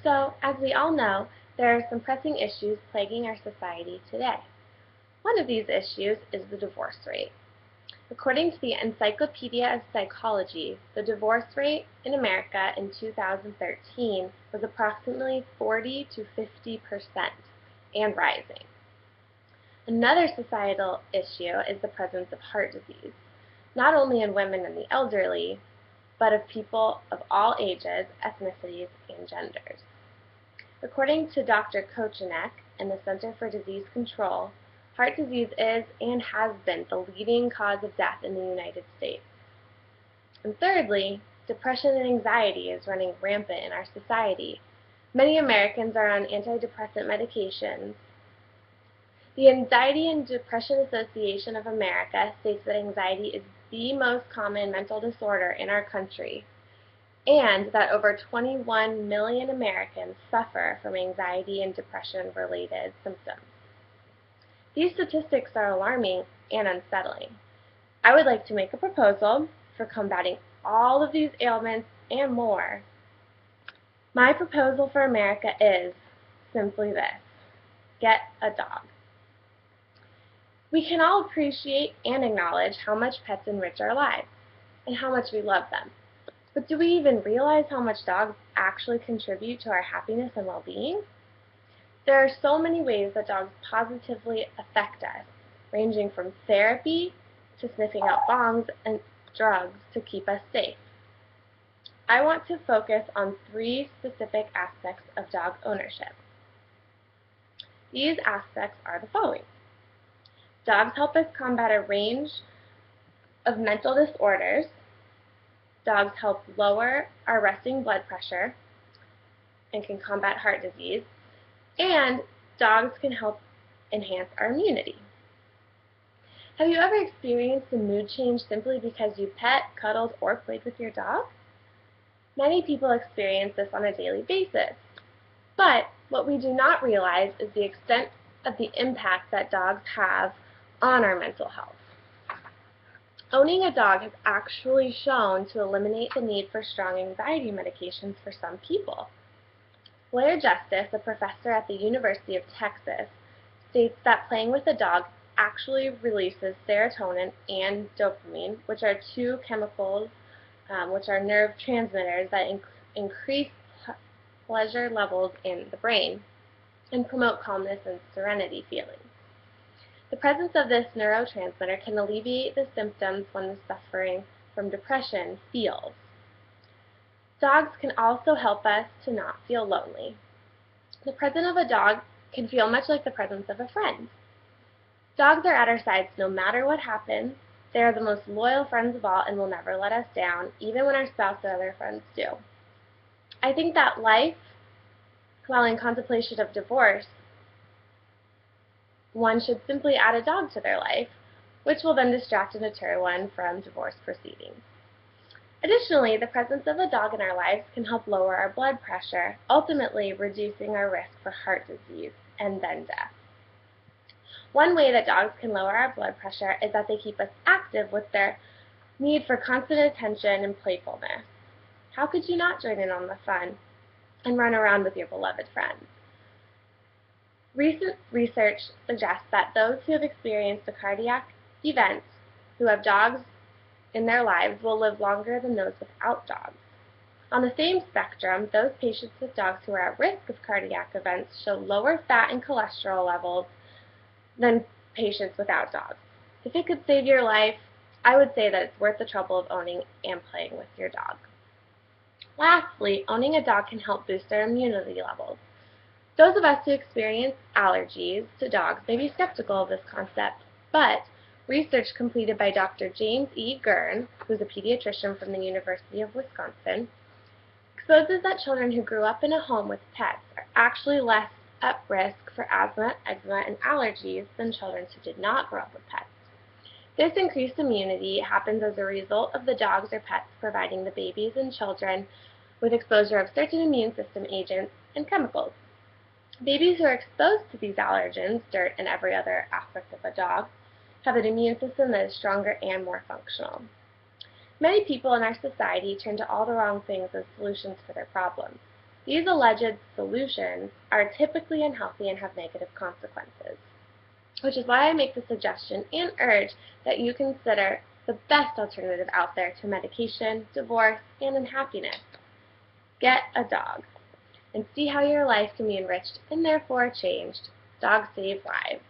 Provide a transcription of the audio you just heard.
So, as we all know, there are some pressing issues plaguing our society today. One of these issues is the divorce rate. According to the Encyclopedia of Psychology, the divorce rate in America in 2013 was approximately 40 to 50% and rising. Another societal issue is the presence of heart disease, not only in women and the elderly, but of people of all ages, ethnicities, and genders. According to Dr. Kochenek and the Center for Disease Control, heart disease is and has been the leading cause of death in the United States. And thirdly, depression and anxiety is running rampant in our society. Many Americans are on antidepressant medications. The Anxiety and Depression Association of America states that anxiety is the most common mental disorder in our country, and that over 21 million Americans suffer from anxiety and depression-related symptoms. These statistics are alarming and unsettling. I would like to make a proposal for combating all of these ailments and more. My proposal for America is simply this: get a dog. We can all appreciate and acknowledge how much pets enrich our lives and how much we love them. But do we even realize how much dogs actually contribute to our happiness and well-being? There are so many ways that dogs positively affect us, ranging from therapy to sniffing out bongs and drugs to keep us safe. I want to focus on 3 specific aspects of dog ownership. These aspects are the following. Dogs help us combat a range of mental disorders. Dogs help lower our resting blood pressure and can combat heart disease. And dogs can help enhance our immunity. Have you ever experienced a mood change simply because you pet, cuddled, or played with your dog? Many people experience this on a daily basis. But what we do not realize is the extent of the impact that dogs have on our mental health. Owning a dog has actually shown to eliminate the need for strong anxiety medications for some people. Blair Justice, a professor at the University of Texas, states that playing with a dog actually releases serotonin and dopamine, which are 2 chemicals which are nerve transmitters that increase pleasure levels in the brain and promote calmness and serenity feelings. The presence of this neurotransmitter can alleviate the symptoms one suffering from depression feels. Dogs can also help us to not feel lonely. The presence of a dog can feel much like the presence of a friend. Dogs are at our sides no matter what happens. They are the most loyal friends of all and will never let us down, even when our spouse or other friends do. I think that life, while in contemplation of divorce, one should simply add a dog to their life, which will then distract and deter one from divorce proceedings. Additionally, the presence of a dog in our lives can help lower our blood pressure, ultimately reducing our risk for heart disease and then death. One way that dogs can lower our blood pressure is that they keep us active with their need for constant attention and playfulness. How could you not join in on the fun and run around with your beloved friends? Recent research suggests that those who have experienced a cardiac event who have dogs in their lives will live longer than those without dogs. On the same spectrum, those patients with dogs who are at risk of cardiac events show lower fat and cholesterol levels than patients without dogs. If it could save your life, I would say that it's worth the trouble of owning and playing with your dog. Lastly, owning a dog can help boost our immunity levels. Those of us who experience allergies to dogs may be skeptical of this concept, but research completed by Dr. James E. Gurn, who is a pediatrician from the University of Wisconsin, exposes that children who grew up in a home with pets are actually less at risk for asthma, eczema, and allergies than children who did not grow up with pets. This increased immunity happens as a result of the dogs or pets providing the babies and children with exposure of certain immune system agents and chemicals. Babies who are exposed to these allergens, dirt, and every other aspect of a dog have an immune system that is stronger and more functional. Many people in our society turn to all the wrong things as solutions for their problems. These alleged solutions are typically unhealthy and have negative consequences, which is why I make the suggestion and urge that you consider the best alternative out there to medication, divorce, and unhappiness. Get a dog and see how your life can be enriched and therefore changed. Dogs save lives.